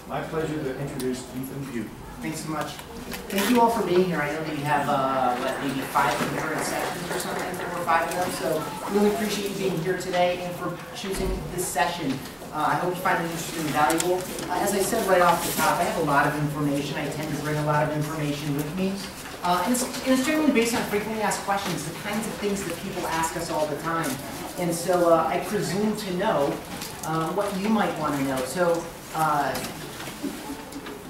My pleasure to introduce Ethan Pugh. Thanks so much. Thank you all for being here. I know that you have maybe 5 concurrent sessions or something, 4 or 5 of them, so really appreciate you being here today and for choosing this session. I hope you find it interesting and valuable. As I said right off the top, I have a lot of information. I tend to bring a lot of information with me. And it's generally based on frequently asked questions, the kinds of things that people ask us all the time. And so I presume to know what you might want to know. So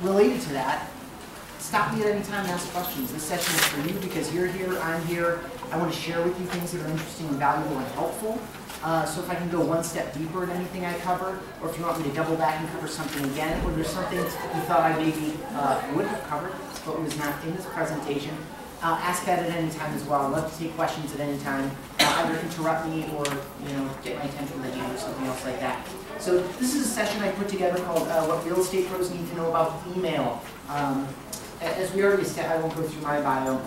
related to that, stop me at any time and ask questions. This session is for you because you're here, I'm here. I want to share with you things that are interesting and valuable and helpful. So if I can go one step deeper in anything I cover, or if you want me to double back and cover something again, or there's something you thought I maybe would have covered, but was not in this presentation, ask that at any time as well. I'd love to take questions at any time. Either interrupt me or get my attention with you or something else like that. So this is a session I put together called What Real Estate Pros Need to Know About Email. As we already said, I won't go through my bio.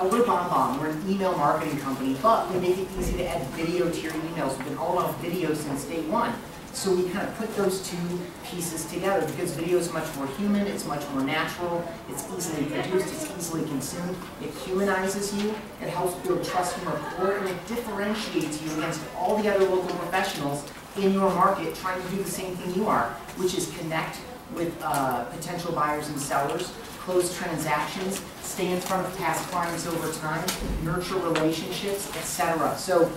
We're BombBomb. We're an email marketing company, but we make it easy to add video to your emails. We've been all about video since day one. So we kind of put those two pieces together because video is much more human, it's much more natural, it's easily produced, it's easily consumed, it humanizes you, it helps build trust and rapport, and it differentiates you against all the other local professionals in your market trying to do the same thing you are, which is connect with potential buyers and sellers, close transactions, stay in front of past clients over time, nurture relationships, etc. So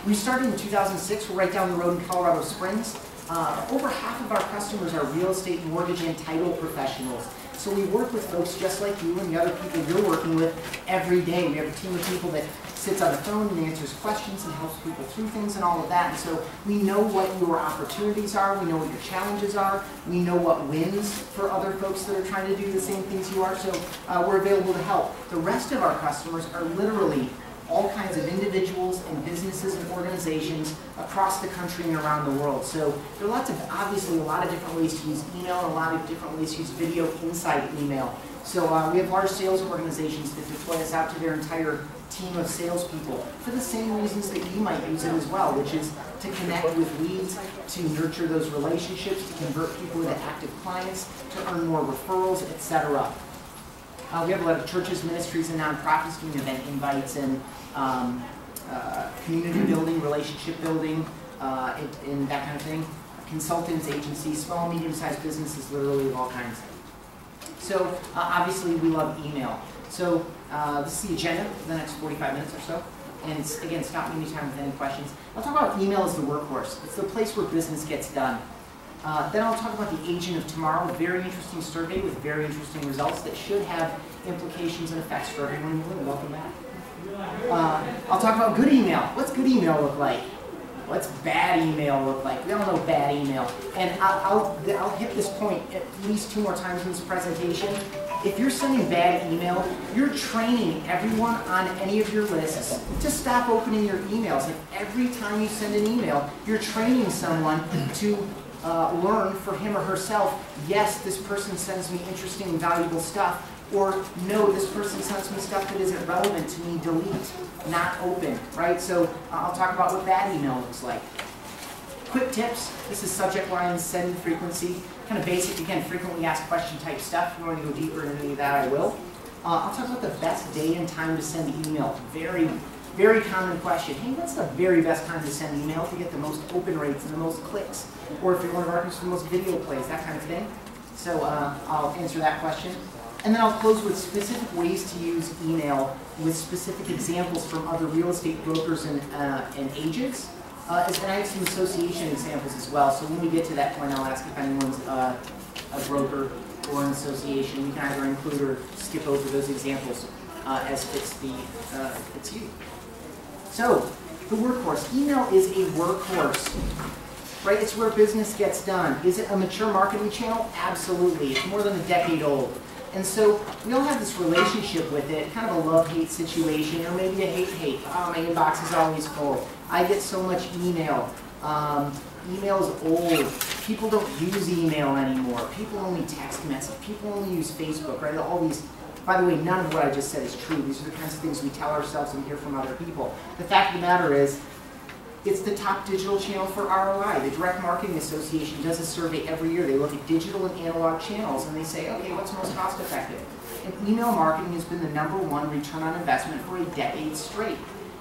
we started in 2006. We're right down the road in Colorado Springs. Over half of our customers are real estate, mortgage, and title professionals. So we work with folks just like you and the other people you're working with every day. We have a team of people that sits on the phone and answers questions and helps people through things and all of that. And so we know what your opportunities are. We know what your challenges are. We know what wins for other folks that are trying to do the same things you are. So we're available to help. The rest of our customers are literally all kinds of individuals and businesses and organizations across the country and around the world. So there are obviously a lot of different ways to use email and a lot of different ways to use video inside email. So we have large sales organizations that deploy us out to their entire team of salespeople for the same reasons that you might use it as well, which is to connect with leads, to nurture those relationships, to convert people into active clients, to earn more referrals, etc. We have a lot of churches, ministries, and nonprofits doing event invites and community building, relationship building, and that kind of thing. Consultants, agencies, small, medium-sized businesses, literally of all kinds. So obviously we love email. So this is the agenda for the next 45 minutes or so. And again, stop me anytime with any questions. I'll talk about email as the workhorse. It's the place where business gets done. Then I'll talk about the agent of tomorrow, a very interesting survey with very interesting results that should have implications and effects for everyone in the room. Welcome back. I'll talk about good email. What's good email look like? What's bad email look like? We all know bad email. And I'll hit this point at least 2 more times in this presentation. If you're sending bad email, you're training everyone on any of your lists to stop opening your emails. And every time you send an email, you're training someone to learn for him or herself, yes, this person sends me interesting and valuable stuff, or no, this person sends me stuff that isn't relevant to me, delete, not open, right? So I'll talk about what bad email looks like. Quick tips, this is subject lines, send frequency, kind of basic, again, frequently asked question type stuff. If you want to go deeper into any of that, I will. I'll talk about the best day and time to send email. Very common question. Hey, what's the very best time to send email to get the most open rates and the most clicks? Or if you're one of our customers, the most video plays, that kind of thing. So I'll answer that question. And then I'll close with specific ways to use email with specific examples from other real estate brokers and agents. And I have some association examples as well. So when we get to that point, I'll ask if anyone's a broker or an association. We can either include or skip over those examples as fits you. So, the workhorse. Email is a workhorse, right? It's where business gets done. Is it a mature marketing channel? Absolutely. It's more than a decade old. And so we all have this relationship with it, kind of a love-hate situation, or maybe a hate-hate. Oh, my inbox is always full. I get so much email. Email is old. People don't use email anymore. People only text message. People only use Facebook, right? All these. By the way, none of what I just said is true. These are the kinds of things we tell ourselves and hear from other people. The fact of the matter is, It's the top digital channel for ROI. The Direct Marketing Association does a survey every year. They look at digital and analog channels and they say, okay, what's most cost effective? And email marketing has been the #1 return on investment for a decade straight.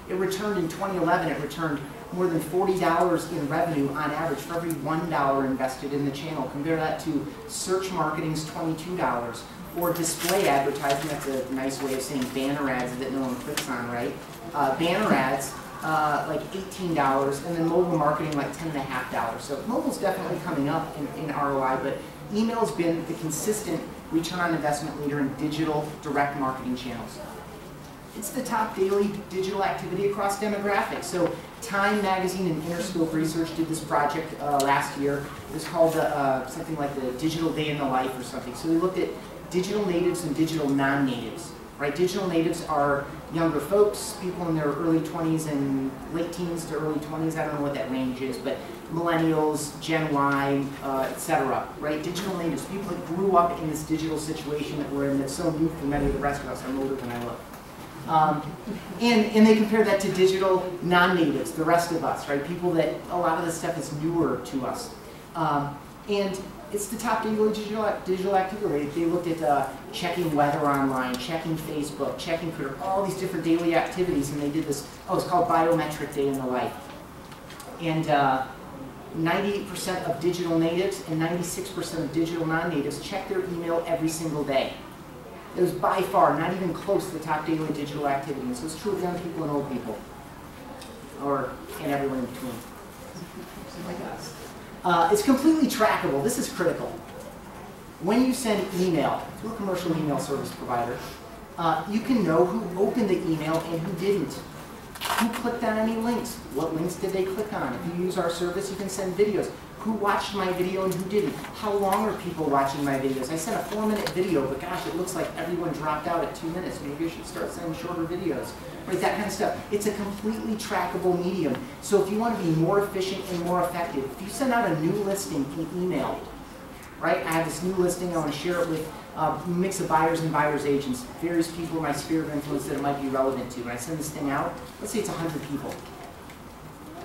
It returned in 2011, it returned more than $40 in revenue on average for every $1 invested in the channel. Compare that to search marketing's $22, or display advertising, that's a nice way of saying banner ads that no one clicks on, right? Banner ads, like $18, and then mobile marketing like $10.50. So mobile's definitely coming up in ROI, but email's been the consistent return on investment leader in digital direct marketing channels. It's the top daily digital activity across demographics. So Time Magazine and Interscope Research did this project last year. It was called something like the Digital Day in the Life or something. So we looked at digital natives and digital non-natives. Right? Digital natives are younger folks, people in their early 20s and late teens to early 20s. I don't know what that range is, but millennials, Gen Y, etc. Right? Digital natives, people that grew up in this digital situation that we're in that's so new for many of the rest of us. I'm older than I look. And they compare that to digital non-natives, the rest of us, right? People that a lot of this stuff is newer to us. And it's the top daily digital activity. They looked at checking weather online, checking Facebook, checking Twitter, all these different daily activities, and they did this, it's called Biometric Day in the Life. And 98% of digital natives and 96% of digital non-natives check their email every single day. It was by far not even close to the top daily digital activity. And so it's true of young people and old people, and everyone in between. Like us. It's completely trackable. This is critical. When you send email to a commercial email service provider, you can know who opened the email and who didn't. Who clicked on any links? What links did they click on? If you use our service, you can send videos. Who watched my video and who didn't? How long are people watching my videos? I sent a 4-minute video, but gosh, it looks like everyone dropped out at 2 minutes. Maybe I should start sending shorter videos. Right, that kind of stuff. It's a completely trackable medium. So if you want to be more efficient and more effective, if you send out a new listing in email, right? I have this new listing, I want to share it with a mix of buyers and buyers agents, various people in my sphere of influence that it might be relevant to. When I send this thing out, let's say it's 100 people.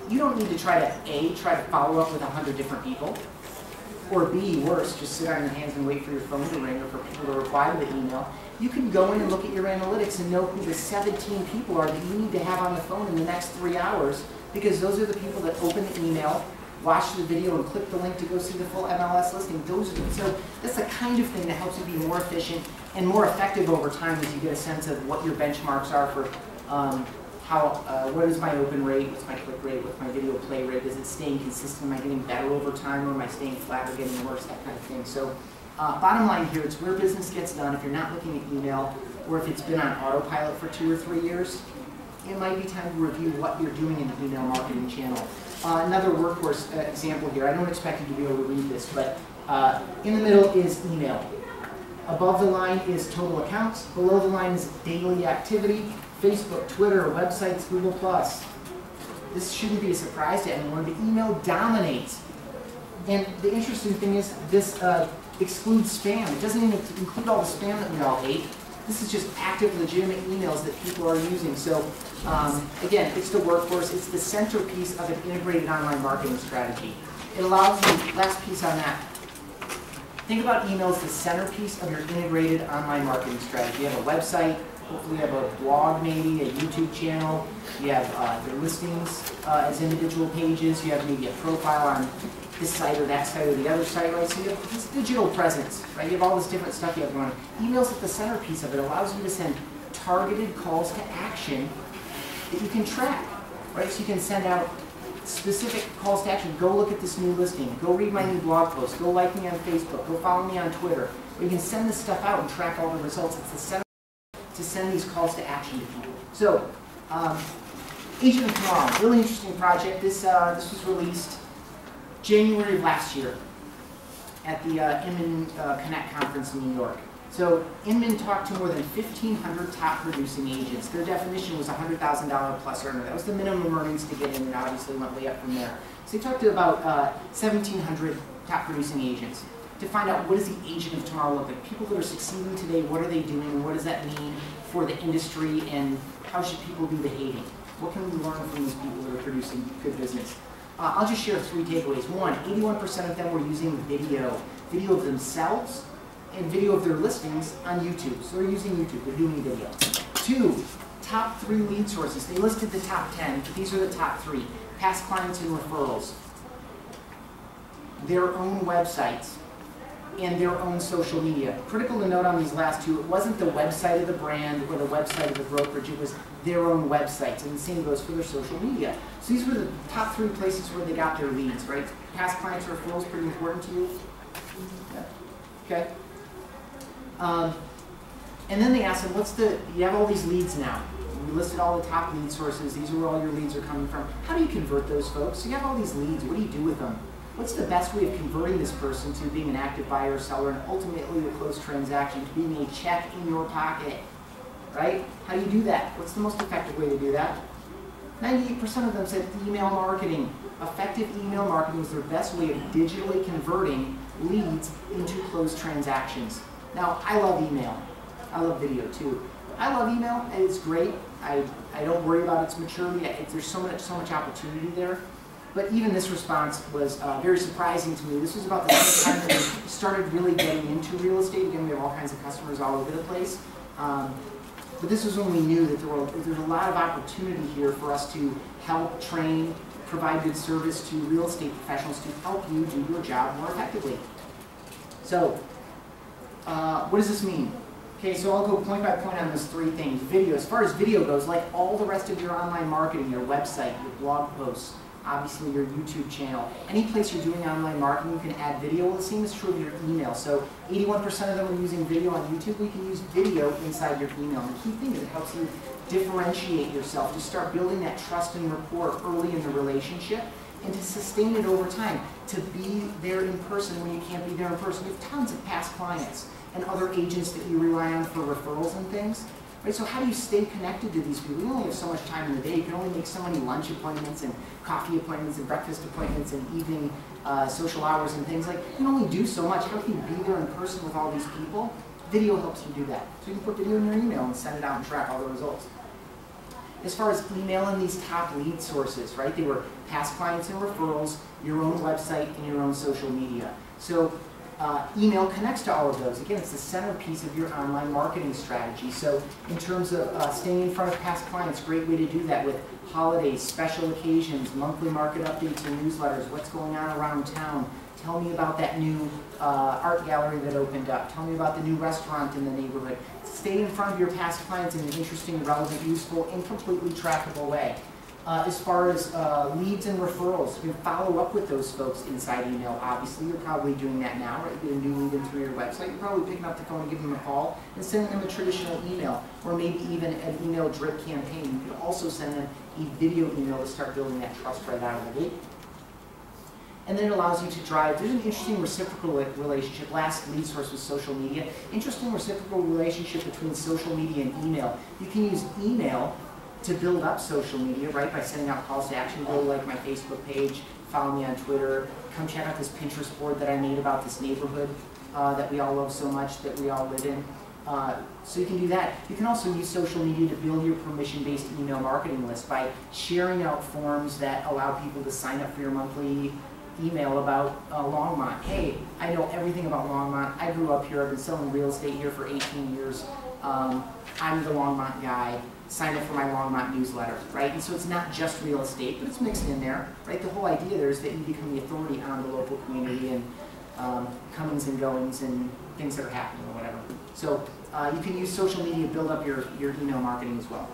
You don't need to try to follow up with 100 different people, or B, worse, just sit on your hands and wait for your phone to ring or for people to reply to the email. You can go in and look at your analytics and know who the 17 people are that you need to have on the phone in the next 3 hours, because those are the people that open the email, watch the video, and click the link to go see the full MLS listing. So that's the kind of thing that helps you be more efficient and more effective over time as you get a sense of what your benchmarks are for what is my open rate, what's my click rate, what's my video play rate, is it staying consistent, am I getting better over time, or am I staying flat or getting worse, that kind of thing. So bottom line here, it's where business gets done. If you're not looking at email, or if it's been on autopilot for 2 or 3 years, it might be time to review what you're doing in the email marketing channel. Another Workhorse example here. I don't expect you to be able to read this, but in the middle is email. Above the line is total accounts. Below the line is daily activity. Facebook, Twitter, websites, Google+. This shouldn't be a surprise to anyone, but email dominates. And the interesting thing is this excludes spam. It doesn't even include all the spam that we all hate. This is just active, legitimate emails that people are using. So again, it's the workhorse. It's the centerpiece of an integrated online marketing strategy. It allows you, last piece on that, think about email as the centerpiece of your integrated online marketing strategy. You have a website, hopefully you have a blog maybe, a YouTube channel, you have your listings as individual pages, you have maybe a profile on this site or that site or the other site, right? So you have this digital presence, right? You have all this different stuff you have going on. Email's at the centerpiece of it. It allows you to send targeted calls to action that you can track, right? So you can send out specific calls to action. Go look at this new listing. Go read my new blog post. Go like me on Facebook. Go follow me on Twitter. Or you can send this stuff out and track all the results. It's the center to send these calls to action to people. So, Agent of Tomorrow, really interesting project. This was released January of last year at the Inman Connect conference in New York. So Inman talked to more than 1,500 top producing agents. Their definition was $100,000 plus earner. That was the minimum earnings to get in, and obviously went way up from there. So he talked to about 1,700 top producing agents to find out what does the agent of tomorrow look like. People that are succeeding today, what are they doing, and what does that mean for the industry, and how should people be behaving? What can we learn from these people that are producing good business? I'll just share 3 takeaways. 1, 81% of them were using video of themselves and video of their listings on YouTube. So they're using YouTube, they're doing video. 2, top 3 lead sources. They listed the top 10, but these are the top 3. Past clients and referrals, their own websites, and their own social media. Critical to note on these last 2, it wasn't the website of the brand or the website of the brokerage, it was their own websites, and the same goes for their social media. So these were the top 3 places where they got their leads, right? Past clients or referrals, pretty important to you? Yeah. Okay. And then they asked them, you have all these leads now. We listed all the top lead sources. These are where all your leads are coming from. How do you convert those folks? So you have all these leads. What do you do with them? What's the best way of converting this person to being an active buyer or seller and ultimately a closed transaction, to being a check in your pocket, right? How do you do that? What's the most effective way to do that? 98% of them said email marketing. Effective email marketing is their best way of digitally converting leads into closed transactions. Now, I love email. I love video too. I love email, and it's great. I don't worry about its maturity. There's so much opportunity there. But even this response was very surprising to me. This was about the same time that we started really getting into real estate. Again, we have all kinds of customers all over the place. But this was when we knew that there's a lot of opportunity here for us to help train, provide good service to real estate professionals to help you do your job more effectively. So, what does this mean? Okay, so I'll go point by point on those 3 things. Video, as far as video goes, like all the rest of your online marketing, your website, your blog posts, obviously your YouTube channel, any place you're doing online marketing, you can add video. Well, the same is true of your email. So 81% of them are using video on YouTube. We can use video inside your email. And the key thing is it helps you differentiate yourself, to start building that trust and rapport early in the relationship, and to sustain it over time, to be there in person when you can't be there in person. You have tons of past clients and other agents that you rely on for referrals and things. Right, so how do you stay connected to these people? You only have so much time in the day. You can only make so many lunch appointments and coffee appointments and breakfast appointments and evening social hours and things. Like, you can only do so much. How can you be there in person with all these people? Video helps you do that. So you can put video in your email and send it out and track all the results. As far as emailing these top lead sources, right? They were past clients and referrals, your own website, and your own social media. So email connects to all of those. Again, it's the centerpiece of your online marketing strategy. So in terms of staying in front of past clients, great way to do that with holidays, special occasions, monthly market updates and newsletters, what's going on around town. Tell me about that new art gallery that opened up. Tell me about the new restaurant in the neighborhood. Stay in front of your past clients in an interesting, relevant, useful, and completely trackable way. As far as leads and referrals, you follow up with those folks inside email. Obviously, you're probably doing that now, right? You get a new lead in through your website. You're probably picking up the phone and giving them a call and sending them a traditional email, or maybe even an email drip campaign. You could also send them a video email to start building that trust right out of the gate. And then it allows you to drive. There's an interesting reciprocal relationship. Last lead source was social media. Interesting reciprocal relationship between social media and email. You can use email to build up social media, right, by sending out calls to action. Go like my Facebook page, follow me on Twitter, come check out this Pinterest board that I made about this neighborhood that we all love so much, that we all live in. So you can do that. You can also use social media to build your permission-based email marketing list by sharing out forms that allow people to sign up for your monthly email about Longmont. Hey, I know everything about Longmont. I grew up here. I've been selling real estate here for 18 years. I'm the Longmont guy. Sign up for my Longmont newsletter, right? And so it's not just real estate, but it's mixed in there, right? The whole idea there is that you become the authority on the local community and comings and goings and things that are happening or whatever. So you can use social media to build up your email marketing as well.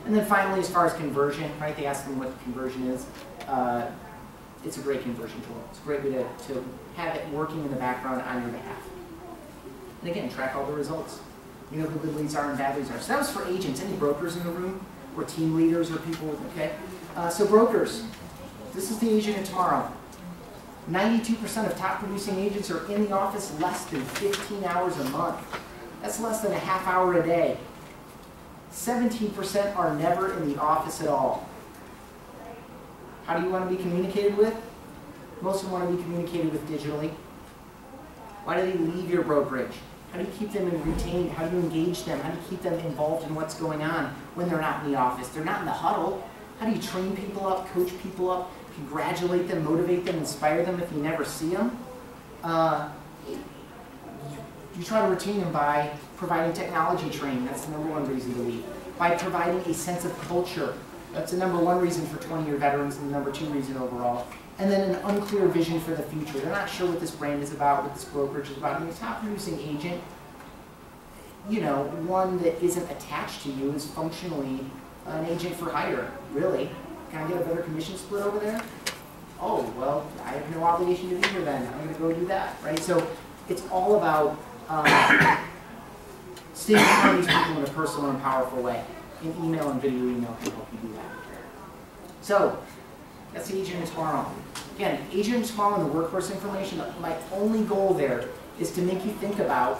And then finally, as far as conversion, right? They asked them what conversion is. It's a great conversion tool. It's a great way to have it working in the background on your behalf. And again, track all the results. You know who good leads are and bad leads are. So that was for agents. Any brokers in the room? Or team leaders or people, okay? So brokers, this is the agent of tomorrow. 92% of top producing agents are in the office less than 15 hours a month. That's less than a half hour a day. 17% are never in the office at all. How do you want to be communicated with? Most of them want to be communicated with digitally. Why do they leave your brokerage? How do you keep them retained? How do you engage them? How do you keep them involved in what's going on when they're not in the office? They're not in the huddle. How do you train people up, coach people up, congratulate them, motivate them, inspire them if you never see them? You try to retain them by providing technology training. That's the #1 reason to leave. By providing a sense of culture. That's the #1 reason for 20-year veterans and the #2 reason overall. And then an unclear vision for the future. They're not sure what this brand is about, what this brokerage is about. I mean, a top producing agent, you know, one that isn't attached to you is functionally an agent for hire, really. Can I get a better commission split over there? Oh, well, I have no obligation to be here then. I'm going to go do that, right? So it's all about staying in front of these people in a personal and powerful way. And email and video email can help you do that. So that's the Agent Tomorrow. Again, Agent Tomorrow and the Workhorse information, my only goal there is to make you think about,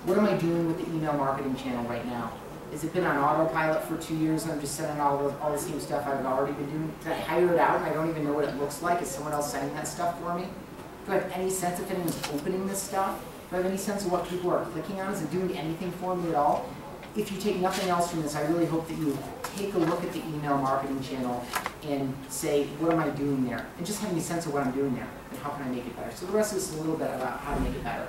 what am I doing with the email marketing channel right now? Has it been on autopilot for 2 years and I'm just sending all the same stuff I've already been doing? Did I hire it out and I don't even know what it looks like? Is someone else sending that stuff for me? Do I have any sense if anyone's opening this stuff? Do I have any sense of what people are clicking on? Is it doing anything for me at all? If you take nothing else from this, I really hope that you take a look at the email marketing channel and say, what am I doing there? And just having a sense of what I'm doing there and how can I make it better. So the rest of this is a little bit about how to make it better.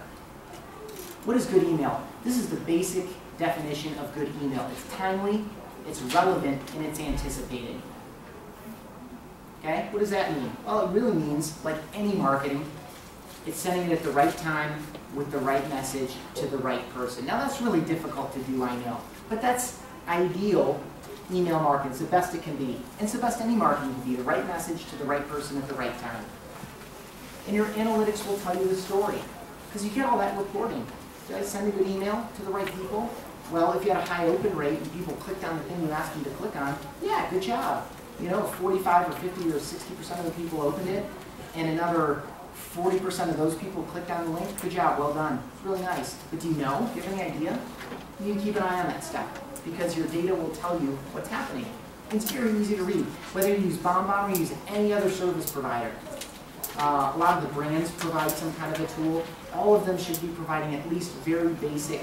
What is good email? This is the basic definition of good email. It's timely, it's relevant, and it's anticipated. Okay? What does that mean? Well, it really means, like any marketing, it's sending it at the right time with the right message to the right person. Now that's really difficult to do, I know, but that's ideal email marketing. It's the best it can be. And it's the best any marketing can be, the right message to the right person at the right time. And your analytics will tell you the story, because you get all that reporting. Did I send a good email to the right people? Well, if you had a high open rate and people clicked on the thing you asked them to click on, yeah, good job. You know, 45 or 50 or 60% of the people opened it, and another 40% of those people clicked on the link. Good job, well done. It's really nice. But do you know? Do you have any idea? You need to keep an eye on that stuff, because your data will tell you what's happening. It's very easy to read. Whether you use BombBomb or you use any other service provider. A lot of the brands provide some kind of a tool. All of them should be providing at least very basic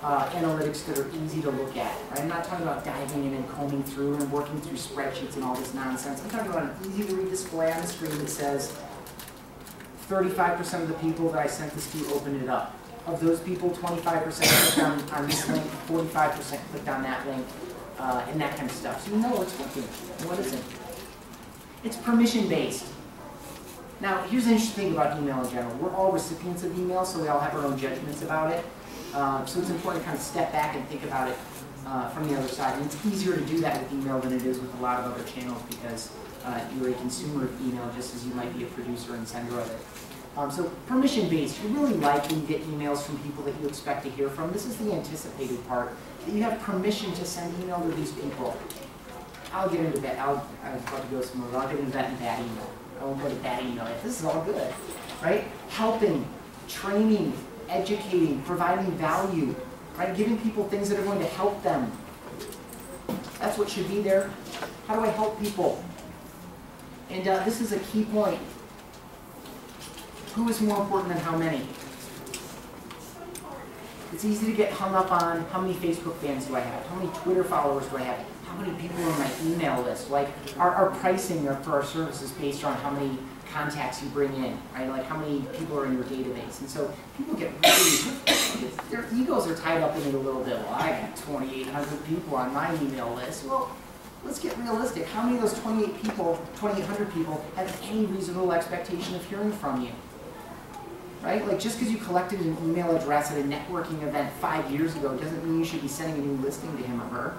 analytics that are easy to look at. Right? I'm not talking about diving in and combing through and working through spreadsheets and all this nonsense. I'm talking about an easy to read display on the screen that says 35% of the people that I sent this to opened it up. Of those people, 25% clicked on this link, 45% clicked on that link, and that kind of stuff. So you know what's working and what isn't. It's permission-based. Now, here's the interesting thing about email in general. We're all recipients of email, so we all have our own judgments about it. So it's important to kind of step back and think about it from the other side. And it's easier to do that with email than it is with a lot of other channels, because you're a consumer of email just as you might be a producer and sender of it. So permission-based, you really like when you get emails from people that you expect to hear from. This is the anticipated part, that you have permission to send email to these people. I'll get into that. I was about to go somewhere, but I'll get into that in bad email. I won't go to bad email yet. This is all good, right? Helping, training, educating, providing value, right? Giving people things that are going to help them. That's what should be there. How do I help people? And this is a key point. Who is more important than how many? It's easy to get hung up on how many Facebook fans do I have? How many Twitter followers do I have? How many people are on my email list? Like, our pricing for our services based on how many contacts you bring in, right? Like, how many people are in your database. And so people get really, their egos are tied up in it a little bit. Well, I got 2,800 people on my email list. Well, let's get realistic. How many of those 2,800 people have any reasonable expectation of hearing from you? Right? Like, just because you collected an email address at a networking event 5 years ago doesn't mean you should be sending a new listing to him or her.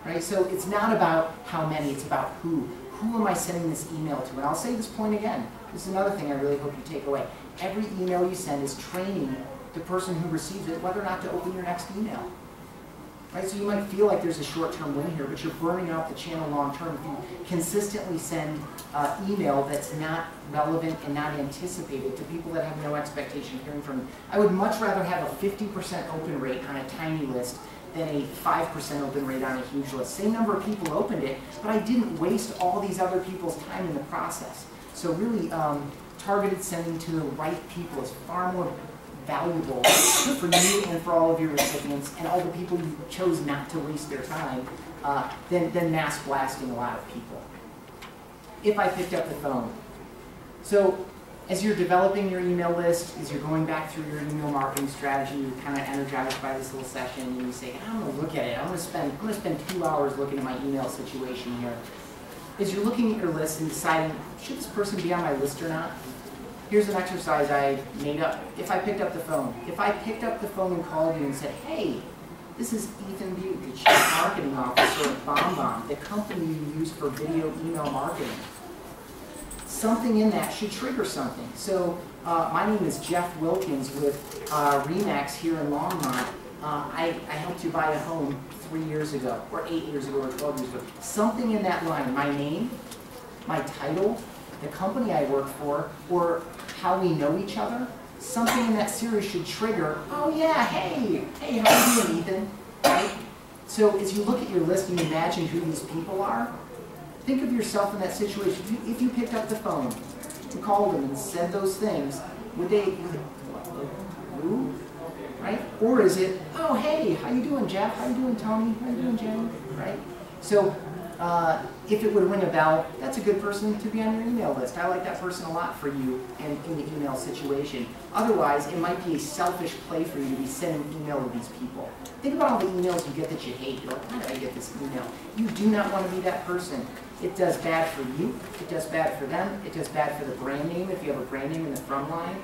Right? So it's not about how many, it's about who. Who am I sending this email to? And I'll say this point again. This is another thing I really hope you take away. Every email you send is training the person who receives it whether or not to open your next email. Right? So you might feel like there's a short-term win here, but you're burning out the channel long-term if you consistently send email that's not relevant and not anticipated to people that have no expectation of hearing from you. I would much rather have a 50% open rate on a tiny list than a 5% open rate on a huge list. Same number of people opened it, but I didn't waste all these other people's time in the process. So really, targeted sending to the right people is far more valuable for you and for all of your recipients and all the people you chose not to waste their time than mass blasting a lot of people. If I picked up the phone. So as you're developing your email list, as you're going back through your email marketing strategy, you're kind of energized by this little session, and you say, I'm going to look at it. I'm going to spend 2 hours looking at my email situation here. As you're looking at your list and deciding, should this person be on my list or not? Here's an exercise I made up. If I picked up the phone and called you and said, hey, this is Ethan Butte, the Chief Marketing Officer of BombBomb, the company you use for video email marketing. Something in that should trigger something. So my name is Jeff Wilkins with RE/MAX here in Longmont. I helped you buy a home 3 years ago, or 8 years ago, or 12 years ago. Something in that line, my name, my title, the company I work for, or how we know each other, something in that series should trigger, oh yeah, hey, how you doing, Ethan? Right? So as you look at your list and you imagine who these people are, think of yourself in that situation. If you picked up the phone and called them and said those things, would they, who? Right? Or is it, oh hey, how you doing, Jeff? How you doing, Tony? How you doing, Jenny? Right? So if it would ring a bell, that's a good person to be on your email list. I like that person a lot for you in the email situation. Otherwise, it might be a selfish play for you to be sending email to these people. Think about all the emails you get that you hate. You're like, why did I get this email? You do not want to be that person. It does bad for you. It does bad for them. It does bad for the brand name. If you have a brand name in the from line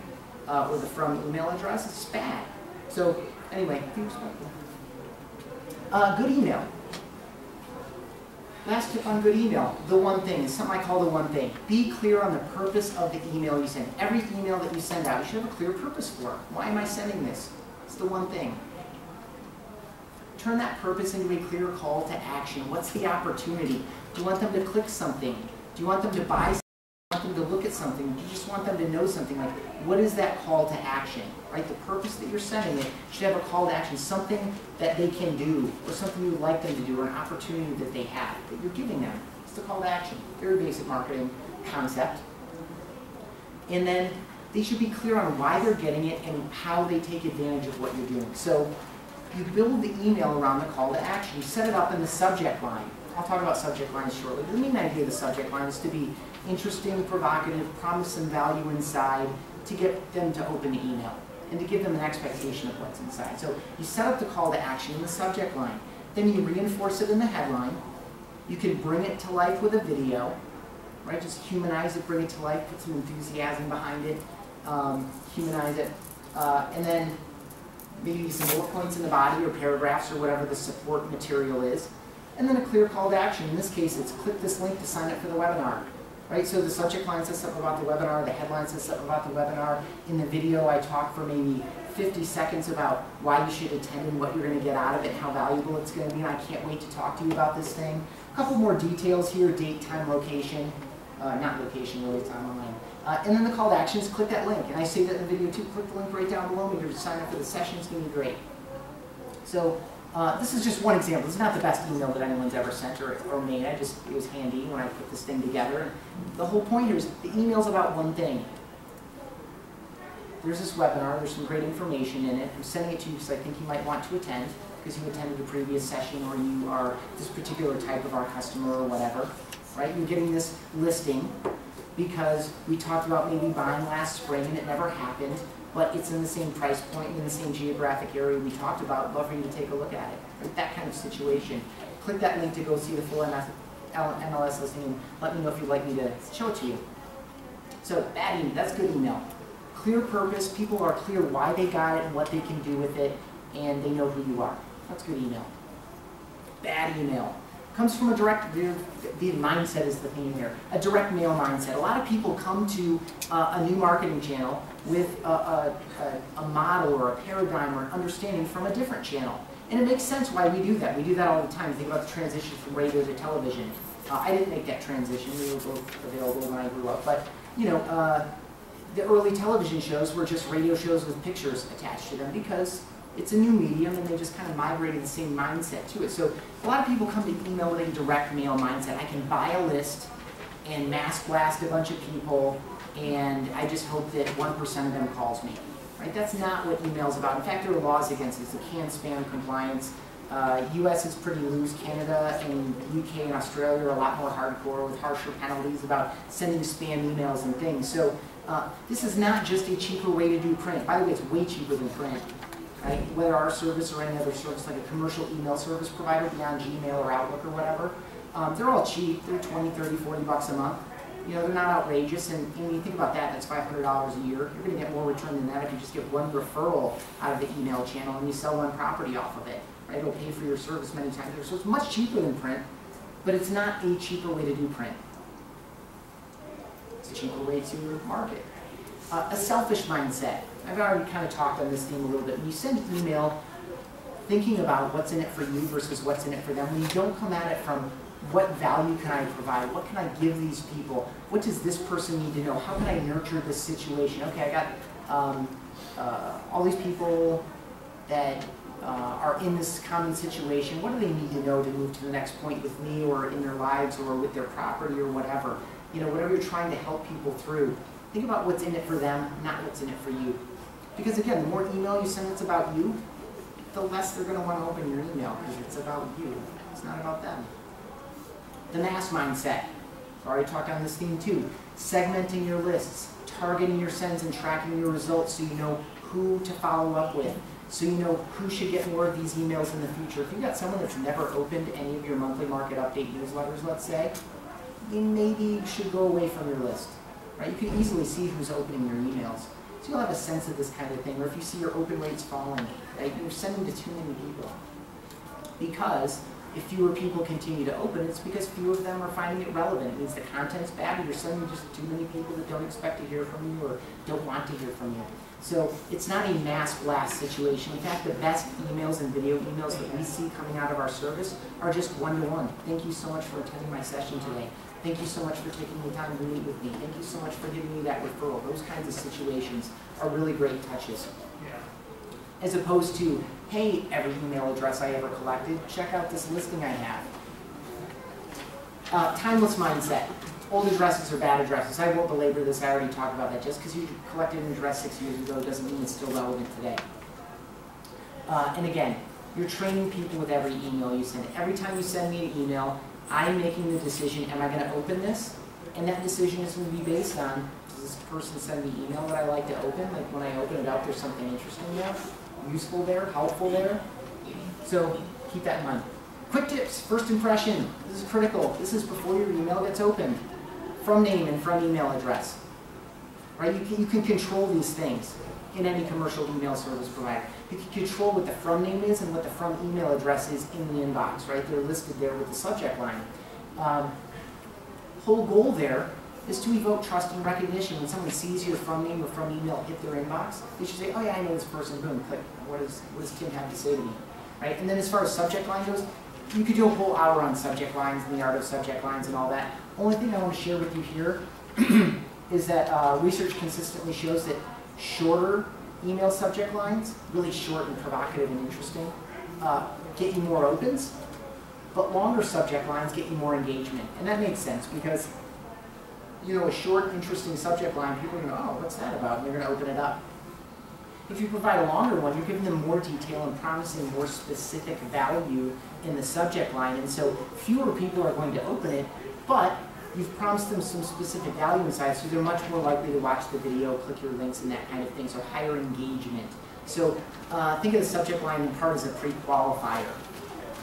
or the from email address, it's bad. So anyway, be respectful. Good email. Last tip on good email, the one thing, is something I call the one thing. Be clear on the purpose of the email you send. Every email that you send out, you should have a clear purpose for it. Why am I sending this? It's the one thing. Turn that purpose into a clear call to action. What's the opportunity? Do you want them to click something? Do you want them to buy something? Do you want them to look at something? Do you just want them to know something? Like, what is that call to action? Right? The purpose that you're sending it should have a call to action, something that they can do, or something you would like them to do, or an opportunity that they have, that you're giving them. It's the call to action. Very basic marketing concept. And then they should be clear on why they're getting it and how they take advantage of what you're doing. So you build the email around the call to action. You set it up in the subject line. I'll talk about subject lines shortly. The main idea of the subject line is to be interesting, provocative, promise some value inside to get them to open the email and to give them an expectation of what's inside. So you set up the call to action in the subject line. Then you reinforce it in the headline. You can bring it to life with a video, right? Just humanize it, bring it to life, put some enthusiasm behind it, humanize it, and then maybe some bullet points in the body or paragraphs or whatever the support material is. And then a clear call to action. In this case, it's click this link to sign up for the webinar. Right? So the subject line says something about the webinar, the headline says something about the webinar. In the video, I talk for maybe 50 seconds about why you should attend and what you're going to get out of it, how valuable it's going to be, and I can't wait to talk to you about this thing. A couple more details here, date, time, location. Not location, really, time online. And then the call to action is click that link. And I say that in the video too, click the link right down below me to sign up for the session. It's going to be great. So this is just one example. It's not the best email that anyone's ever sent or made. It was handy when I put this thing together. The whole point here is the email's about one thing. There's this webinar. There's some great information in it. I'm sending it to you because I think you might want to attend because you attended a previous session or you are this particular type of our customer or whatever. Right? You're getting this listing because we talked about maybe buying last spring and it never happened. But it's in the same price point, in the same geographic area we talked about. I'd love for you to take a look at it. Right? That kind of situation. Click that link to go see the full MLS listing and let me know if you'd like me to show it to you. So bad email, that's good email. Clear purpose, people are clear why they got it and what they can do with it, and they know who you are. That's good email. Bad email. Comes from a direct, the mindset is the theme here, a direct mail mindset. A lot of people come to a new marketing channel with a model or a paradigm or an understanding from a different channel. And it makes sense why we do that. We do that all the time. Think about the transition from radio to television. I didn't make that transition. We were both available when I grew up. But, you know, the early television shows were just radio shows with pictures attached to them because it's a new medium and they just kind of migrated the same mindset to it. So a lot of people come to email with a direct mail mindset. I can buy a list and mass blast a bunch of people and I just hope that 1% of them calls me. Right? Right? That's not what email is about. In fact, there are laws against it. It's the CAN spam compliance. US is pretty loose. Canada and UK and Australia are a lot more hardcore with harsher penalties about sending spam emails and things. So this is not just a cheaper way to do print. By the way, it's way cheaper than print. Right? Whether our service or any other service, like a commercial email service provider beyond Gmail or Outlook or whatever, they're all cheap. They're 20, 30, 40 bucks a month. You know, they're not outrageous, and when you think about that, that's $500 a year. You're going to get more return than that if you just get one referral out of the email channel and you sell one property off of it. Right? It'll pay for your service many times over. So it's much cheaper than print, but it's not a cheaper way to do print. It's a cheaper way to market. A selfish mindset. I've already kind of talked on this theme a little bit. When you send email thinking about what's in it for you versus what's in it for them, when you don't come at it from what value can I provide? What can I give these people? What does this person need to know? How can I nurture this situation? Okay, I got all these people that are in this common situation. What do they need to know to move to the next point with me or in their lives or with their property or whatever? You know, whatever you're trying to help people through. Think about what's in it for them, not what's in it for you. Because again, the more email you send that's about you, the less they're going to want to open your email because it's about you. It's not about them. The mass mindset. I've already talked on this theme too. Segmenting your lists, targeting your sends and tracking your results so you know who to follow up with, so you know who should get more of these emails in the future. If you've got someone that's never opened any of your monthly market update newsletters, let's say, you maybe should go away from your list. Right? You can easily see who's opening your emails. So you'll have a sense of this kind of thing. Or if you see your open rates falling, right, you're sending to too many people. Because if fewer people continue to open, it's because fewer of them are finding it relevant. It means the content's bad, or you're sending just too many people that don't expect to hear from you or don't want to hear from you. So it's not a mass blast situation. In fact, the best emails and video emails that we see coming out of our service are just one-to-one. Thank you so much for attending my session today. Thank you so much for taking the time to meet with me. Thank you so much for giving me that referral. Those kinds of situations are really great touches. As opposed to, hey, every email address I ever collected, check out this listing I have. Timeless mindset. Old addresses are bad addresses. I won't belabor this. I already talked about that. Just because you collected an address 6 years ago doesn't mean it's still relevant today. And again, you're training people with every email you send. Every time you send me an email, I'm making the decision, am I going to open this? And that decision is going to be based on, does this person send me email that I like to open? Like when I open it up, there's something interesting there, useful there, helpful there. So keep that in mind. Quick tips, first impression. This is critical. This is before your email gets opened. From name and from email address. Right? You can control these things in any commercial email service provider. You can control what the from name is and what the from email address is in the inbox, right? They're listed there with the subject line. Whole goal there is to evoke trust and recognition. When someone sees your from name or from email hit their inbox, they should say, oh yeah, I know this person, boom, click. What does Tim have to say to me? Right? And then as far as subject line goes, you could do a whole hour on subject lines and the art of subject lines and all that. Only thing I want to share with you here is that research consistently shows that shorter email subject lines, really short and provocative and interesting, get you more opens, but longer subject lines get you more engagement. And that makes sense because, you know, a short, interesting subject line, people are going to go, oh, what's that about? And they're going to open it up. If you provide a longer one, you're giving them more detail and promising more specific value in the subject line. And so fewer people are going to open it, but you've promised them some specific value inside, so they're much more likely to watch the video, click your links, and that kind of thing, so higher engagement. So think of the subject line in part as a pre-qualifier,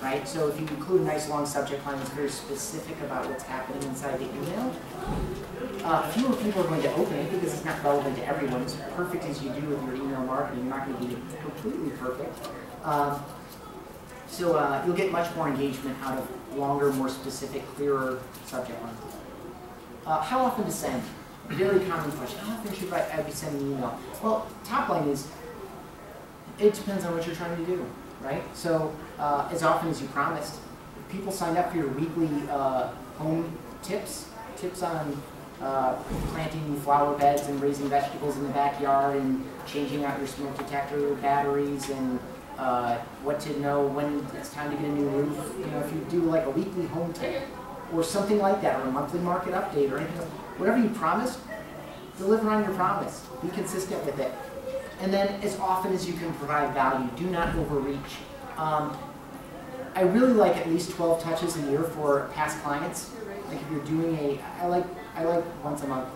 right? So if you include a nice long subject line that's very specific about what's happening inside the email, fewer people are going to open it because it's not relevant to everyone. As perfect as you do with your email marketing, you're not going to be completely perfect. So you'll get much more engagement out of longer, more specific, clearer subject lines. How often to send? A very common question. How often should I be sending an email? Well, top line is, it depends on what you're trying to do, right? So as often as you promised. People signed up for your weekly home tips on planting new flower beds and raising vegetables in the backyard and changing out your smoke detector batteries and what to know when it's time to get a new roof. You know, if you do like a weekly home tip or something like that, or a monthly market update or anything, whatever you promised, deliver on your promise. Be consistent with it. And then as often as you can provide value, do not overreach. I really like at least 12 touches a year for past clients. Like if you're doing I like once a month.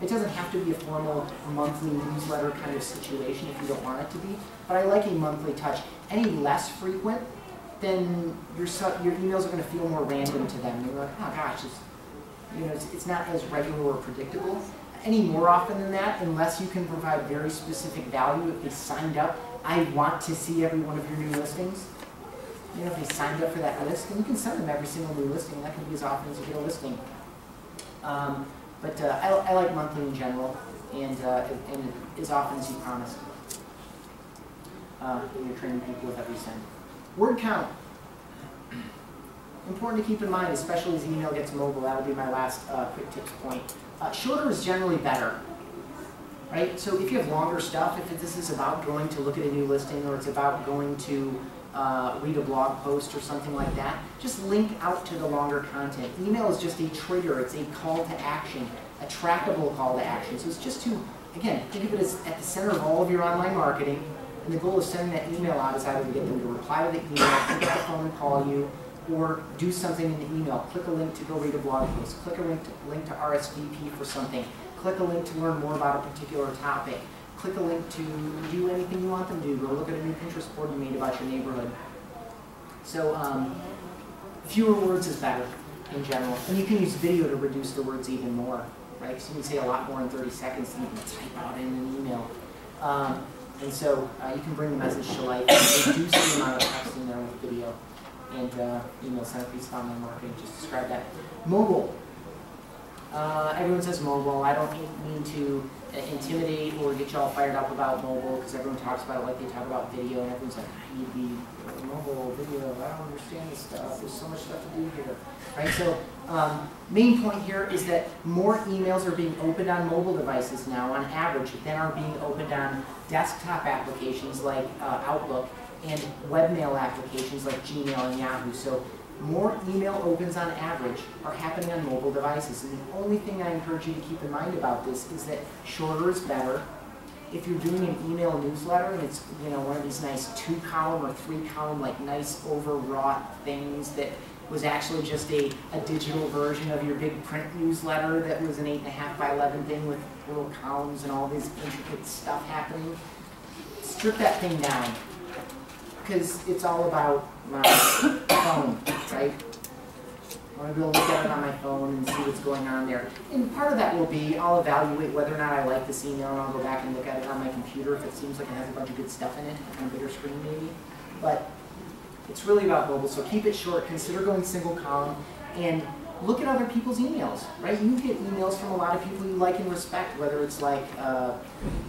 It doesn't have to be a formal monthly newsletter kind of situation if you don't want it to be, but I like a monthly touch. Any less frequent, then your emails are going to feel more random to them. You're like, oh gosh, it's not as regular or predictable. Any more often than that, unless you can provide very specific value, if they signed up, I want to see every one of your new listings. If they signed up for that list, then you can send them every single new listing. That can be as often as you get a listing. But I like monthly in general, and as often as you promised. You're training people with every send. Word count. Important to keep in mind, especially as email gets mobile. That'll be my last quick tips point. Shorter is generally better, right? So if you have longer stuff, if this is about going to look at a new listing, or it's about going to read a blog post or something like that, just link out to the longer content. Email is just a trigger. It's a call to action, a trackable call to action. So it's just to, again, think of it as at the center of all of your online marketing, and the goal of sending that email out is either to get them to reply to the email, pick up the phone and call you, or do something in the email. Click a link to go read a blog post. Click a link to RSVP for something. Click a link to learn more about a particular topic. Click a link to do anything you want them to do. Go look at a new Pinterest board you made about your neighborhood. So fewer words is better in general. And you can use video to reduce the words even more, right? Because you can say a lot more in 30 seconds than you can type out in an email. And so you can bring the message to life and reduce the amount of text in there with video. And email centerpiece of online marketing, just describe that. Mobile. Everyone says mobile. I don't mean to intimidate or get you all fired up about mobile, because everyone talks about it like they talk about video, and everyone's like, I need to be mobile, video, I don't understand this stuff, there's so much stuff to do here. Right? So main point here is that more emails are being opened on mobile devices now on average than are being opened on desktop applications like Outlook and webmail applications like Gmail and Yahoo. So more email opens on average are happening on mobile devices. And the only thing I encourage you to keep in mind about this is that shorter is better. If you're doing an email newsletter and it's one of these nice 2-column or 3-column, like nice overwrought things that was actually just a digital version of your big print newsletter that was an 8.5 by 11 thing with little columns and all this intricate stuff happening, strip that thing down. Because it's all about my phone, right? I want to be able to look at it on my phone and see what's going on there. And part of that will be, I'll evaluate whether or not I like this email, and I'll go back and look at it on my computer if it seems like it has a bunch of good stuff in it, on a bigger screen maybe. But it's really about mobile, so keep it short, consider going single column, and look at other people's emails, right? You get emails from a lot of people you like and respect, whether it's like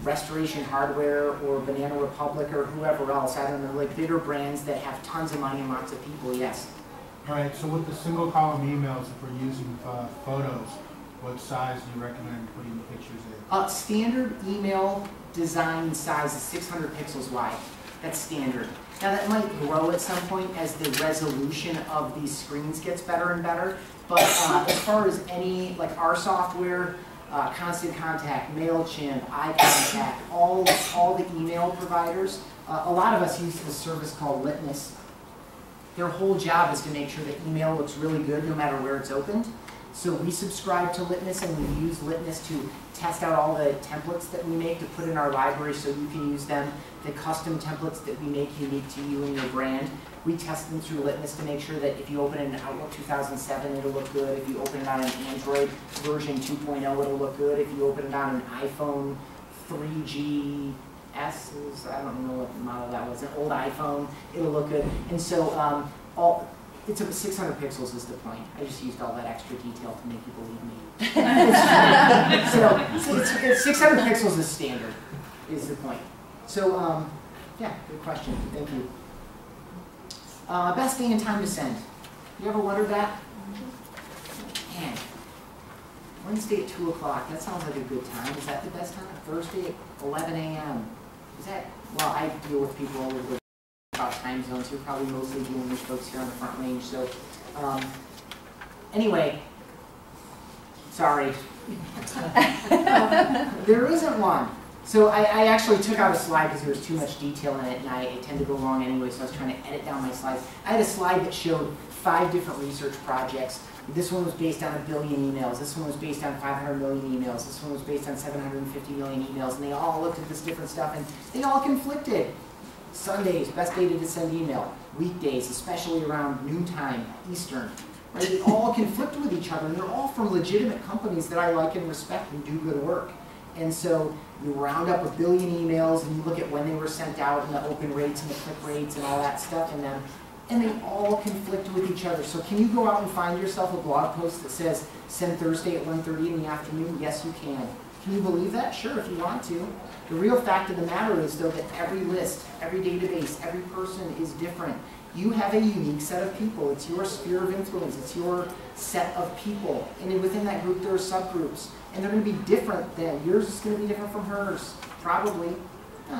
Restoration Hardware or Banana Republic or whoever else, I don't know, like bigger brands that have tons of money and lots of people, yes. All right, so with the single column emails, if we're using photos, what size do you recommend putting the pictures in? Standard email design size is 600 pixels wide. That's standard. Now that might grow at some point as the resolution of these screens gets better and better, but as far as any, like our software, Constant Contact, MailChimp, iContact, all the email providers, a lot of us use this service called Litmus. Their whole job is to make sure that email looks really good no matter where it's opened. So we subscribe to Litmus, and we use Litmus to test out all the templates that we make to put in our library so you can use them. The custom templates that we make unique to you and your brand, we test them through Litmus to make sure that if you open it in Outlook 2007, it'll look good. If you open it on an Android version 2.0, it'll look good. If you open it on an iPhone 3GS, I don't know what model that was, an old iPhone, it'll look good. And so it's up to 600 pixels is the point. I just used all that extra detail to make you believe me. so it's 600 pixels is standard, is the point. So yeah, good question. Thank you. Best day and time to send. You ever wondered that? Man, Wednesday at 2 o'clock. That sounds like a good time. Is that the best time? Thursday at 11 a.m. Is that? Well, I deal with people all over about time zones. You're probably mostly dealing with folks here on the Front Range. So, anyway, sorry. There isn't one. So I actually took out a slide because there was too much detail in it, and I tend to go long anyway, so I was trying to edit down my slides. I had a slide that showed 5 different research projects. This one was based on 1 billion emails. This one was based on 500 million emails. This one was based on 750 million emails. And they all looked at this different stuff, and they all conflicted. Sundays, best day to send email. Weekdays, especially around noontime, Eastern. Right? They all conflict with each other, and they're all from legitimate companies that I like and respect and do good work. And so you round up 1 billion emails, and you look at when they were sent out, and the open rates, and the click rates, and all that stuff in them, and they all conflict with each other. So can you go out and find yourself a blog post that says, send Thursday at 1:30 in the afternoon? Yes, you can. Can you believe that? Sure, if you want to. The real fact of the matter is, though, that every list, every database, every person is different. You have a unique set of people. It's your sphere of influence. It's your set of people. And within that group, there are subgroups. And they're going to be different than yours is going to be different from hers. Probably.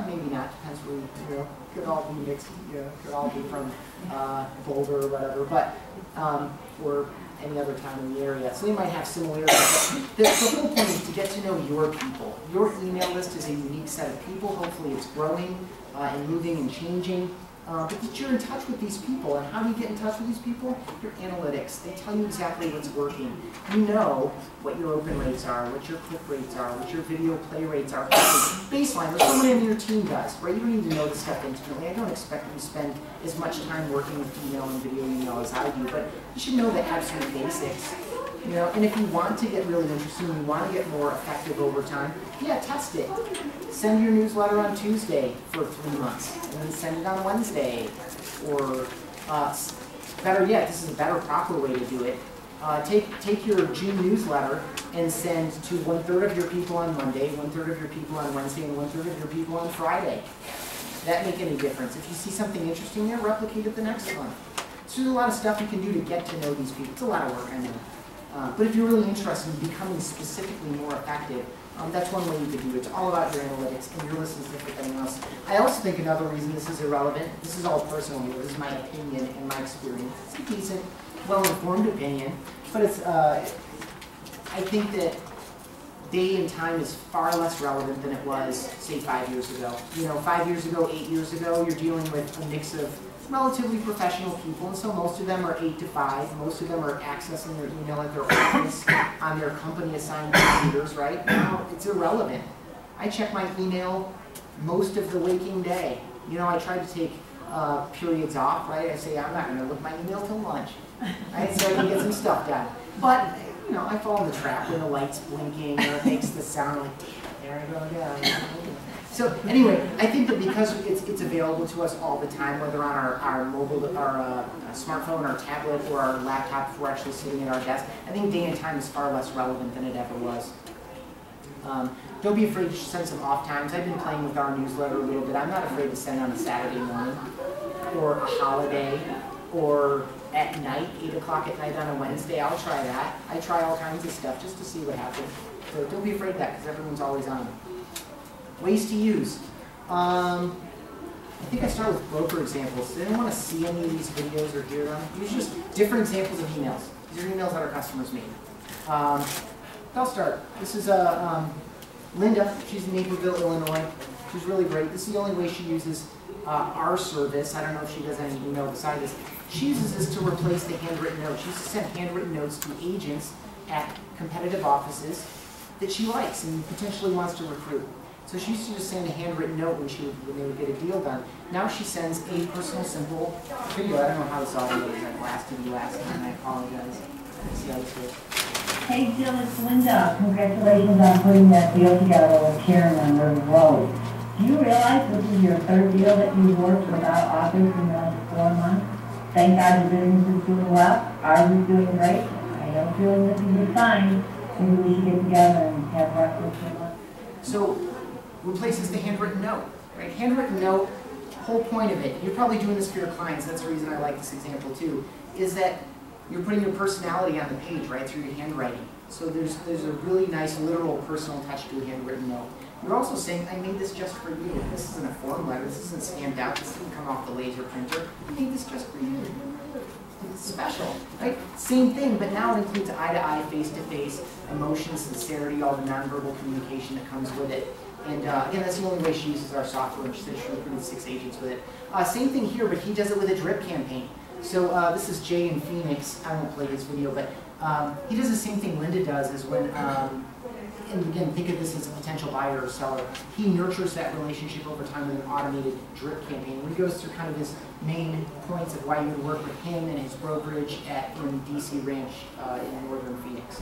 Maybe not. Depends where you know. Could all be mixed. Could all be from Boulder or whatever. But or any other town in the area. So they might have similarities. But the whole point is to get to know your people. Your email list is a unique set of people. Hopefully it's growing and moving and changing. But that you're in touch with these people. And how do you get in touch with these people? Your analytics. They tell you exactly what's working. You know what your open rates are, what your click rates are, what your video play rates are. Baseline, what someone in your team does, right? You don't need to know this stuff intimately. I don't expect you to spend as much time working with email and video email as I do, but you should know the absolute basics. You know, and if you want to get really interesting, you want to get more effective over time, yeah, test it. Send your newsletter on Tuesday for 3 months, and then send it on Wednesday. Or better yet, this is a better, proper way to do it. Take your June newsletter and send to 1/3 of your people on Monday, 1/3 of your people on Wednesday, and 1/3 of your people on Friday. That make any difference? If you see something interesting there, replicate it the next month. So there's a lot of stuff you can do to get to know these people. It's a lot of work, I know. But if you're really interested in becoming specifically more effective, that's one way you could do it. It's all about your analytics, and your list is different than anyone else. I also think another reason this is irrelevant, this is all personal here, this is my opinion and my experience. It's a decent, well-informed opinion, but it's, I think that day and time is far less relevant than it was, say, 5 years ago. You know, 5 years ago, 8 years ago, you're dealing with a mix of relatively professional people, and so most of them are 8 to 5. Most of them are accessing their email at their office on their company-assigned computers, right? Now, it's irrelevant. I check my email most of the waking day. You know, I try to take periods off, right? I say, I'm not going to look at my email till lunch, right? So I can get some stuff done. But, you know, I fall in the trap when the light's blinking, and it makes the sound like, there I go again. So anyway, I think that because it's available to us all the time, whether on our mobile, our smartphone, our tablet, or our laptop, if we're actually sitting at our desk, I think day and time is far less relevant than it ever was. Don't be afraid to send some off times. I've been playing with our newsletter a little bit. I'm not afraid to send on a Saturday morning, or a holiday, or at night, 8 o'clock at night on a Wednesday. I'll try that. I try all kinds of stuff just to see what happens. So don't be afraid of that, because everyone's always on. Ways to use. I think I start with broker examples. Does anyone want to see any of these videos or hear them? These are just different examples of emails. These are emails that our customers made. I'll start. This is Linda. She's in Naperville, Illinois. She's really great. This is the only way she uses our service. I don't know if she does any email besides this. She uses this to replace the handwritten notes. She used to send handwritten notes to agents at competitive offices that she likes and potentially wants to recruit. So she used to just send a handwritten note when they would get a deal done. Now she sends a personal, simple video. I don't know how this audio is. I blasted you last time. I apologize. Let's see how this goes. Hey Jill, it's Linda. Congratulations on putting that deal together with Karen on the road. Do you realize this is your 3rd deal that you've worked without Office in the last 4 months? Thank God the business is doing well. Ours is doing great. I have a feeling this is a good sign. Maybe we should get together and have breakfast for lunch. So, replaces the handwritten note, right? Handwritten note, whole point of it, you're probably doing this for your clients, that's the reason I like this example too, is that you're putting your personality on the page, right, through your handwriting. So there's a really nice literal personal touch to a handwritten note. You're also saying, I made this just for you. This isn't a form letter, this isn't stamped out, this didn't come off the laser printer. I made this just for you. It's special, right? Same thing, but now it includes eye-to-eye, face-to-face, emotion, sincerity, all the nonverbal communication that comes with it. And again, that's the only way she uses our software, and she said she recruited 6 agents with it. Same thing here, but he does it with a drip campaign. So this is Jay in Phoenix. I won't play his video, but he does the same thing Linda does, is when, and again, think of this as a potential buyer or seller. He nurtures that relationship over time with an automated drip campaign. When he goes through kind of his main points of why you would work with him and his brokerage in DC Ranch in northern Phoenix.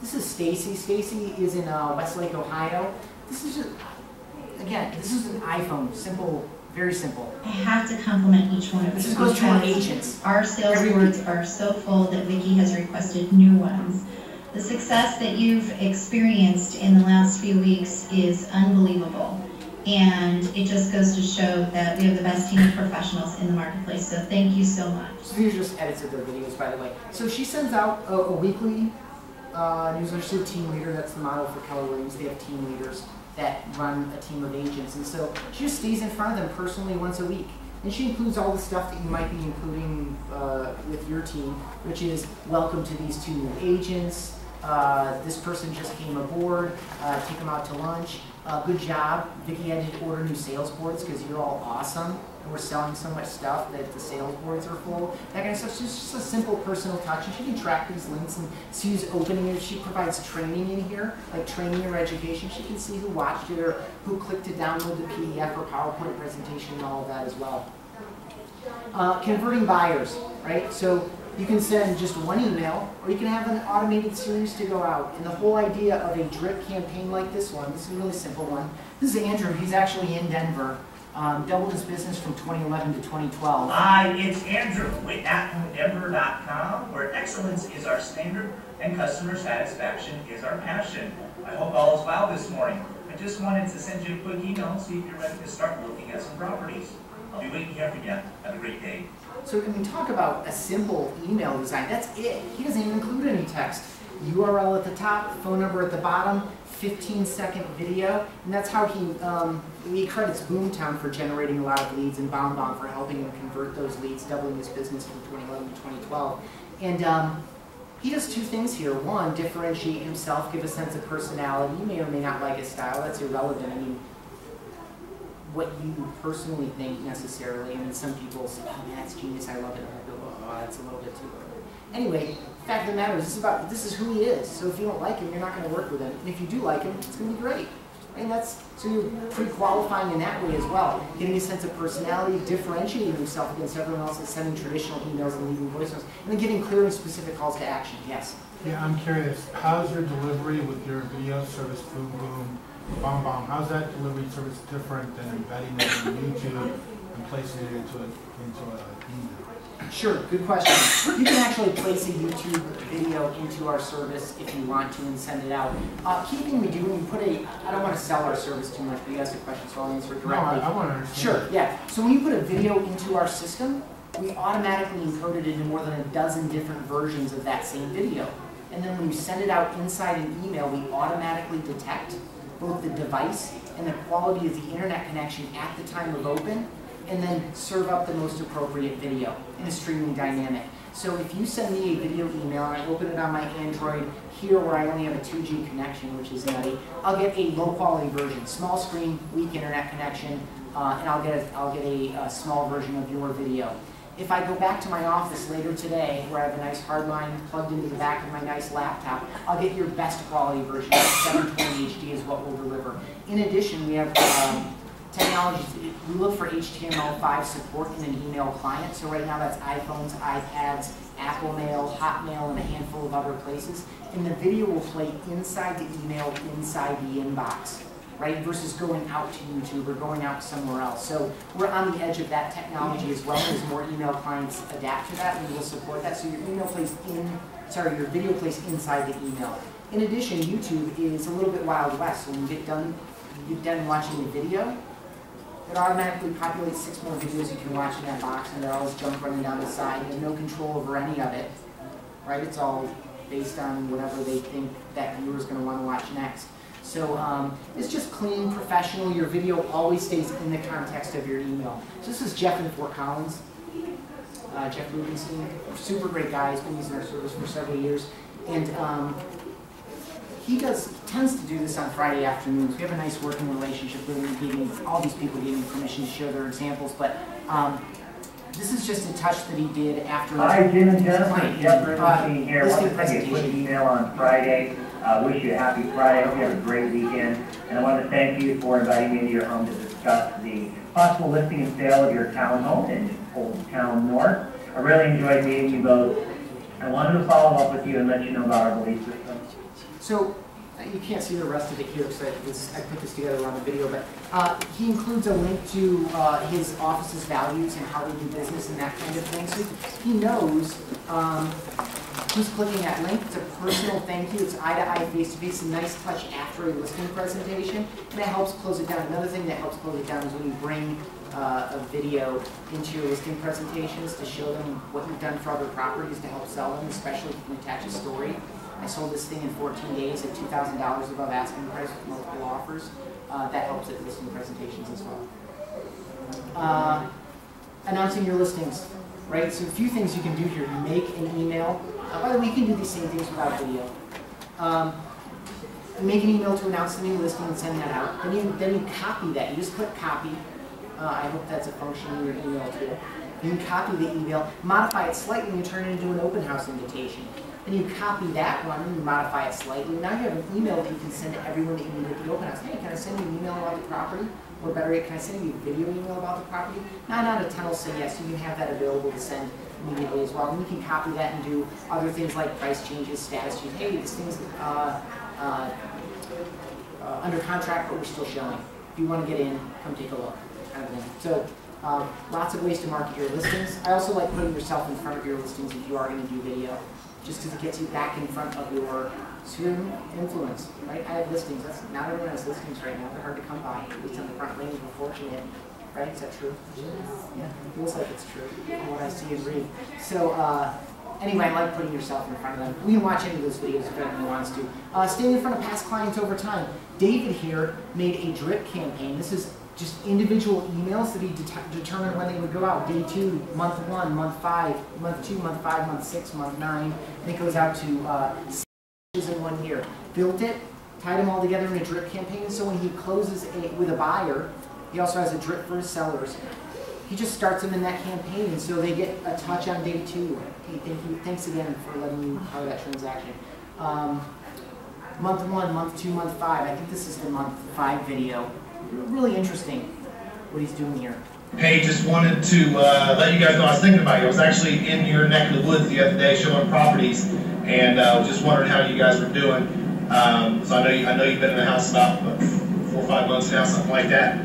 This is Stacy. Stacy is in Westlake, Ohio. This is just, again, this is an iPhone, simple, very simple. I have to compliment each one of you. This goes to our agents. Our sales boards are so full that Vicki has requested new ones. The success that you've experienced in the last few weeks is unbelievable. And it just goes to show that we have the best team of professionals in the marketplace. So thank you so much. So these are just edits of their videos, by the way. So she sends out a weekly newsletter. She's a team leader. That's the model for Keller Williams. They have team leaders that run a team of agents. And so she just stays in front of them personally once a week. And she includes all the stuff that you might be including with your team, which is welcome to these 2 new agents. This person just came aboard. Take them out to lunch. Good job. Vicki had to order new sales boards because you're all awesome. And we're selling so much stuff that the sales boards are full. That kind of stuff. It's just a simple personal touch. And she can track these links and see who's opening it. She provides training in here, like training or education. She can see who watched it or who clicked to download the PDF or PowerPoint presentation and all of that as well. Converting buyers, right? So you can send just one email, or you can have an automated series to go out. And the whole idea of a drip campaign like this one, this is a really simple one. This is Andrew. He's actually in Denver. Doubled his business from 2011 to 2012. Hi, it's Andrew with AtHomeDenver.com, where excellence is our standard and customer satisfaction is our passion. I hope all is well this morning. I just wanted to send you a quick email and see if you're ready to start looking at some properties. I'll be waiting here for you. Have a great day. So when we talk about a simple email design, that's it. He doesn't even include any text. URL at the top, phone number at the bottom, 15-second video, and that's how he credits Boomtown for generating a lot of leads and BombBomb for helping him convert those leads, doubling his business from 2011 to 2012. And he does 2 things here. One, differentiate himself, give a sense of personality. You may or may not like his style. That's irrelevant. I mean, what you personally think necessarily. I mean, some people say, oh man, that's genius, I love it. And I go, oh, that's a little bit too early. Anyway, the fact of the matter is, this is who he is. So if you don't like him, you're not going to work with him. And if you do like him, it's going to be great. And so you're pre-qualifying in that way as well. Getting a sense of personality, differentiating himself against everyone else that's sending traditional emails and leaving voicemails, and then giving clear and specific calls to action. Yes? Yeah, I'm curious, how's your delivery with your video service, BoomBomb, BombBomb? How's that delivery service different than embedding it in YouTube and placing it into an email? Sure, good question. You can actually place a YouTube video into our service if you want to and send it out. Key thing we do when you put I don't want to sell our service too much, but you asked a question, so I'll answer it directly. No, I want to understand. Sure, yeah. So when you put a video into our system, we automatically encode it into more than a dozen different versions of that same video. And then when you send it out inside an email, we automatically detect both the device and the quality of the internet connection at the time of open, and then serve up the most appropriate video in a streaming dynamic. So if you send me a video email and I open it on my Android here where I only have a 2G connection, which is nutty, I'll get a low quality version, small screen, weak internet connection, and I'll get a small version of your video. If I go back to my office later today, where I have a nice hard line plugged into the back of my nice laptop, I'll get your best quality version. 720 HD is what we'll deliver. In addition, we have technology. We look for HTML5 support in an email client. So right now that's iPhones, iPads, Apple Mail, Hotmail, and a handful of other places. And the video will play inside the email, inside the inbox, right? Versus going out to YouTube or going out somewhere else. So we're on the edge of that technology as well. As more email clients adapt to that, we will support that. So your email plays your video plays inside the email. In addition, YouTube is a little bit Wild West. So when you get done watching the video, it automatically populates 6 more videos you can watch in that box, and they're always jump running down the side. You have no control over any of it, right? It's all based on whatever they think that viewer is going to want to watch next. So it's just clean, professional. Your video always stays in the context of your email. So this is Jeff in Fort Collins. Jeff Rubenstein, super great guy. He's been using our service for several years. And he tends to do this on Friday afternoons. We have a nice working relationship with him. All these people gave me permission to share their examples, but this is just a touch that he did after. Hi, Jim and Jennifer. Jeff Bernstein here. I want to send you a quick email on Friday. Wish you a happy Friday. I hope you have a great weekend. And I want to thank you for inviting me into your home to discuss the possible listing and sale of your townhome in Old Town North. I really enjoyed meeting you both. I wanted to follow up with you and let you know about our belief system. So, you can't see the rest of it here because I put this together on the video, but he includes a link to his office's values and how they do business and that kind of thing. So he knows who's clicking that link. It's a personal thank you. It's eye-to-eye, face-to-face, a nice touch after a listing presentation, and it helps close it down. Another thing that helps close it down is when you bring a video into your listing presentations to show them what you've done for other properties to help sell them, especially if you can attach a story. I sold this thing in 14 days at $2,000 above asking price with multiple offers. That helps at listing presentations as well. Announcing your listings, right? So a few things you can do here. You make an email. By the way, you can do these same things without video. You make an email to announce the new listing and send that out. Then you copy that. You just click copy. I hope that's a function in your email too. You can copy the email, modify it slightly, and you turn it into an open house invitation. Then you copy that one and you modify it slightly. Now you have an email that you can send to everyone that you meet at the open house. Hey, can I send you an email about the property? Or better yet, can I send you a video email about the property? 9 out of 10 will say yes. You can have that available to send immediately as well. And you can copy that and do other things like price changes, status changes. Hey, this thing's under contract, but we're still showing. If you want to get in, come take a look. Kind of thing. So lots of ways to market your listings. I also like putting yourself in front of your listings if you are going to do video, just because it gets you back in front of your sphere of influence, right? I have listings. Not everyone has listings right now. They're hard to come by, at least on the front range of fortunate, right? Is that true? Yeah, it feels like it's true from what I see and read. So anyway, I like putting yourself in front of them. We can watch any of those videos if anyone wants to. Staying in front of past clients over time. David here made a drip campaign. This is just individual emails that he determined when they would go out. Day 2, month 1, month 5, month 2, month 5, month 6, month 9, and it goes out to 6 in 1 year. Built it, tied them all together in a drip campaign, so when he closes with a buyer, he also has a drip for his sellers. He just starts them in that campaign, and so they get a touch on day 2. Hey, thanks again for letting me part of that transaction. Month 1, month 2, month 5. I think this is the month 5 video. Really interesting what he's doing here. Hey, just wanted to let you guys know I was thinking about you. I was actually in your neck of the woods the other day showing properties, and just wondering how you guys were doing. So I know you've been in the house about 4 or 5 months now, something like that.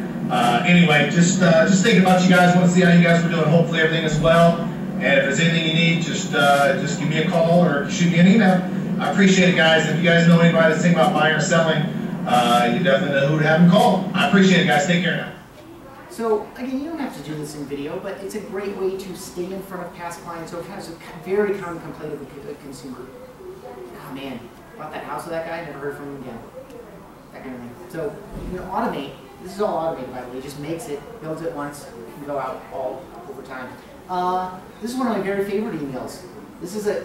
Anyway, just thinking about you guys. Want to see how you guys were doing. Hopefully everything is well. And if there's anything you need, just give me a call or shoot me an email. I appreciate it, guys. If you guys know anybody that's thinking about buying or selling, you definitely know who to have them call. I appreciate it, guys. Take care now. So, again, you don't have to do this in video, but it's a great way to stay in front of past clients. So, kind of a very common complaint of the consumer. Oh, man, bought that house with that guy, never heard from him again. That kind of thing. So, you can automate. This is all automated, by the way. It just makes it, builds it once, can go out all over time. This is one of my very favorite emails. This is a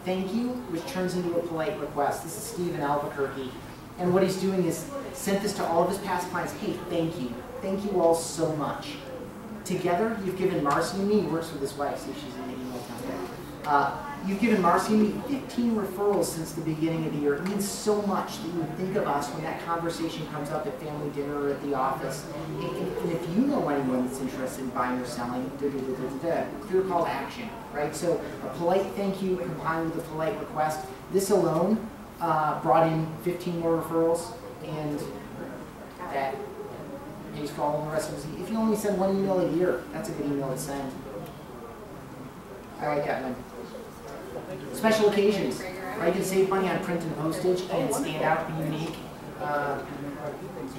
thank you, which turns into a polite request. This is Steve in Albuquerque. And what he's doing is sent this to all of his past clients. Hey, thank you. Thank you all so much. Together, you've given Marcy and me, he works with his wife, see she's in the email contact. You've given Marcy and me 15 referrals since the beginning of the year. It means so much that you would think of us when that conversation comes up at family dinner or at the office. And if you know anyone that's interested in buying or selling, clear call to action, right? So a polite thank you combined with a polite request. This alone brought in 15 more referrals, and that pays for all the rest of it. If you only send 1 email a year, that's a good email to send. I like that one. Special occasions, right? You can save money on print and postage and stand out, be unique.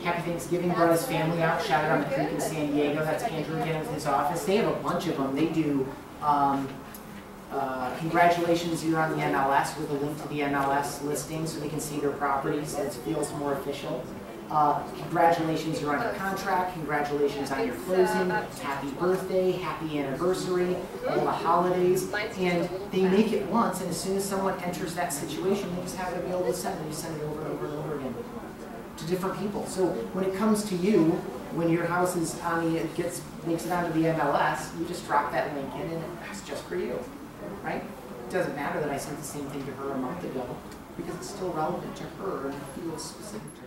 Happy Thanksgiving brought his family out, shouted on the creek in San Diego. That's Andrew again with his office. They have a bunch of them. They do congratulations, you're on the MLS with a link to the MLS listing so they can see their properties. It feels more official. Congratulations, you're under contract. Congratulations on your closing. Happy birthday, happy anniversary, all the holidays. And they make it once, and as soon as someone enters that situation, they just have it available to send. They just send it over and over and over again to different people. So when it comes to you, when your house is on the, makes it onto the MLS, you just drop that link in, and it's just for you, right? It doesn't matter that I sent the same thing to her a month ago, because it's still relevant to her and feels specific to her.